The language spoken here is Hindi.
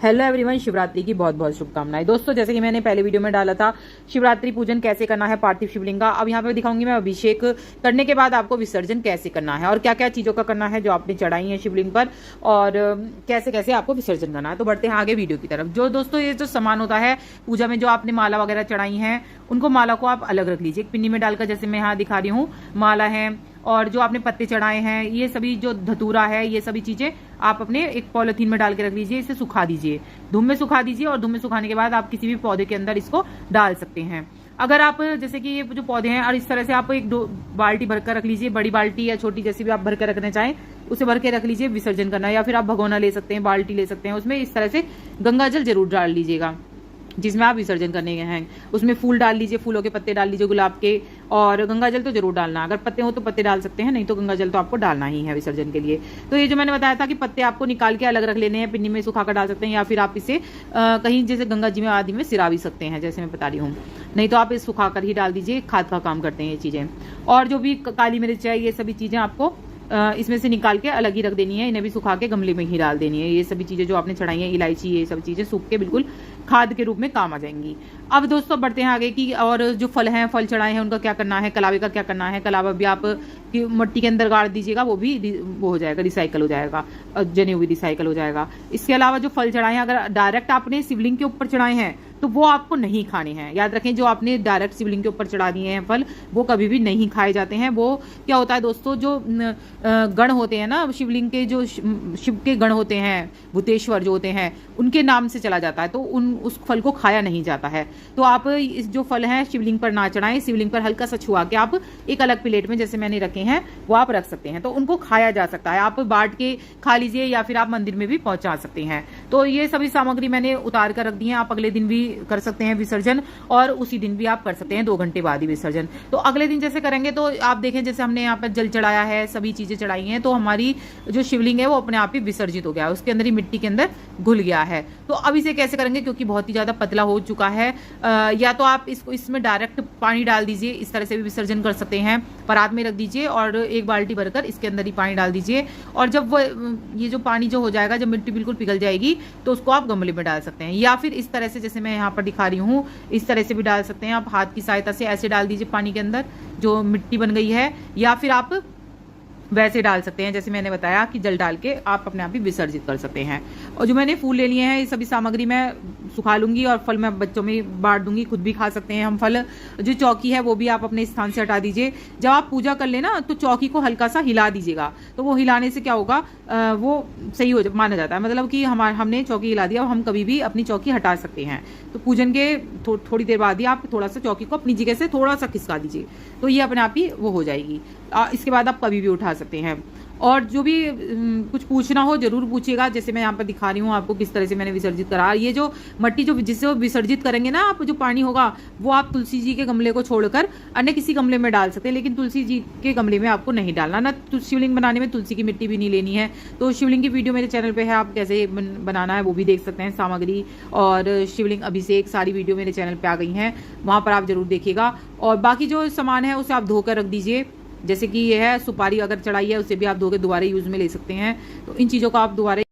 हेलो एवरीवन, शिवरात्रि की बहुत बहुत शुभकामनाएं। दोस्तों, जैसे कि मैंने पहले वीडियो में डाला था शिवरात्रि पूजन कैसे करना है पार्थिव शिवलिंग का, अब यहाँ पे दिखाऊंगी मैं अभिषेक करने के बाद आपको विसर्जन कैसे करना है और क्या क्या चीज़ों का करना है जो आपने चढ़ाई है शिवलिंग पर और कैसे कैसे आपको विसर्जन करना है। तो बढ़ते हैं आगे वीडियो की तरफ। जो दोस्तों ये जो सामान होता है पूजा में, जो आपने माला वगैरह चढ़ाई है उनको माला को आप अलग रख लीजिए, एक पिन्नी में डालकर, जैसे मैं यहाँ दिखा रही हूँ माला है। और जो आपने पत्ते चढ़ाए हैं, ये सभी जो धतूरा है, ये सभी चीजें आप अपने एक पॉलिथीन में डाल के रख लीजिए, इसे सुखा दीजिए, धूप में सुखा दीजिए। और धूप में सुखाने के बाद आप किसी भी पौधे के अंदर इसको डाल सकते हैं। अगर आप जैसे कि ये जो पौधे हैं, और इस तरह से आप एक दो बाल्टी भरकर रख लीजिए, बड़ी बाल्टी या छोटी जैसी भी आप भर कर रखना चाहें उसे भर के रख लीजिए विसर्जन करना। या फिर आप भगोना ले सकते हैं, बाल्टी ले सकते हैं, उसमें इस तरह से गंगा जल जरूर डाल लीजिएगा जिसमें आप विसर्जन करने गए हैं। उसमें फूल डाल लीजिए, फूलों के पत्ते डाल लीजिए गुलाब के, और गंगा जल तो जरूर डालना। अगर पत्ते हो तो पत्ते डाल सकते हैं, नहीं तो गंगा जल तो आपको डालना ही है विसर्जन के लिए। तो ये जो मैंने बताया था कि पत्ते आपको निकाल के अलग रख लेने हैं, पिन्नी में सुखा कर डाल सकते हैं, या फिर आप इसे कहीं जैसे गंगा जी में आदि में सिरा भी सकते हैं, जैसे मैं बता रही हूँ। नहीं तो आप इसे सुखा कर ही डाल दीजिए, खाद का काम करते हैं ये चीजें। और जो भी काली मिर्च है, ये सभी चीजें आपको इसमें से निकाल के अलग ही रख देनी है, इन्हें भी सुखा के गमले में ही डाल देनी है। ये सभी चीजें जो आपने चढ़ाई है, इलायची, ये सब चीजें सूख के बिल्कुल खाद के रूप में काम आ जाएंगी। अब दोस्तों बढ़ते हैं आगे की, और जो फल हैं, फल चढ़ाए हैं, उनका क्या करना है, कलावे का क्या करना है। कलावा भी आप मट्टी के अंदर गाड़ दीजिएगा, वो हो जाएगा, रिसाइकल हो जाएगा, जनेऊ भी रिसाइकल हो जाएगा। इसके अलावा जो फल चढ़ाए हैं, अगर डायरेक्ट आपने शिवलिंग के ऊपर चढ़ाए हैं तो वो आपको नहीं खाने हैं। याद रखें, जो आपने डायरेक्ट शिवलिंग के ऊपर चढ़ा दिए हैं फल, वो कभी भी नहीं खाए जाते हैं। वो क्या होता है दोस्तों, जो गण होते हैं ना शिवलिंग के, जो शिव के गण होते हैं, भूतेश्वर जो होते हैं, उनके नाम से चला जाता है, तो उस फल को खाया नहीं जाता है। तो आप इस जो फल हैं शिवलिंग पर ना चढ़ाएं, शिवलिंग पर हल्का सा छुआ के आप एक अलग प्लेट में जैसे मैंने रखे हैं वो आप रख सकते हैं, तो उनको खाया जा सकता है। आप बांट के खा लीजिए, या फिर आप मंदिर में भी पहुंचा सकते हैं। तो ये सभी सामग्री मैंने उतार कर रख दी है। आप अगले दिन भी कर सकते हैं विसर्जन, और उसी दिन भी आप कर सकते हैं 2 घंटे बाद ही विसर्जन। तो अगले दिन जैसे करेंगे तो आप देखें, जैसे हमने यहाँ पर जल चढ़ाया है, सभी चीजें चढ़ाई हैं, तो हमारी जो शिवलिंग है वो अपने आप ही विसर्जित हो गया, उसके अंदर ही मिट्टी के अंदर घुल गया है। तो अब इसे कैसे करेंगे, क्योंकि बहुत ही ज्यादा पतला हो चुका है। या तो आप इसमें डायरेक्ट पानी डाल दीजिए, इस तरह से भी विसर्जन कर सकते हैं। परात में रख दीजिए और एक बाल्टी भरकर इसके अंदर ही पानी डाल दीजिए, और जब वो ये जो पानी जो हो जाएगा, जब मिट्टी बिल्कुल पिघल जाएगी, तो उसको आप गमले में डाल सकते हैं। या फिर इस तरह से जैसे मैं यहाँ पर दिखा रही हूँ, इस तरह से भी डाल सकते हैं। आप हाथ की सहायता से ऐसे डाल दीजिए पानी के अंदर जो मिट्टी बन गई है, या फिर आप वैसे डाल सकते हैं जैसे मैंने बताया कि जल डाल के आप अपने आप ही विसर्जित कर सकते हैं। और जो मैंने फूल ले लिए हैं, ये सभी सामग्री मैं सुखा लूंगी, और फल मैं बच्चों में बांट दूंगी, खुद भी खा सकते हैं हम फल। जो चौकी है वो भी आप अपने स्थान से हटा दीजिए। जब आप पूजा कर लेना तो चौकी को हल्का सा हिला दीजिएगा, तो वो हिलाने से क्या होगा, वो सही हो माना जाता है। मतलब कि हमने चौकी हिला दिया, हम कभी भी अपनी चौकी हटा सकते हैं। तो पूजन के थोड़ी देर बाद ही आप थोड़ा सा चौकी को अपनी जगह से थोड़ा सा खिसका दीजिए, तो ये अपने आप ही वो हो जाएगी। इसके बाद आप कभी भी उठा सकते हैं। और जो भी कुछ पूछना हो जरूर पूछिएगा, जैसे मैं यहाँ पर दिखा रही हूँ आपको किस तरह से मैंने विसर्जित करा। ये जो मट्टी जो जिससे वो विसर्जित करेंगे ना आप, जो पानी होगा वो आप तुलसी जी के गमले को छोड़कर अन्य किसी गमले में डाल सकते हैं, लेकिन तुलसी जी के गमले में आपको नहीं डालना ना। शिवलिंग बनाने में तुलसी की मिट्टी भी नहीं लेनी है। तो शिवलिंग की वीडियो मेरे चैनल पे है, आप कैसे बनाना है वो भी देख सकते हैं, सामग्री और शिवलिंग अभिषेक सारी वीडियो मेरे चैनल पे आ गई हैं, वहां पर आप जरूर देखिएगा। और बाकी जो सामान है उसे आप धोकर रख दीजिए, जैसे कि ये है सुपारी अगर चढ़ाई है उसे भी आप धो के दोबारा यूज में ले सकते हैं। तो इन चीज़ों को आप दोबारा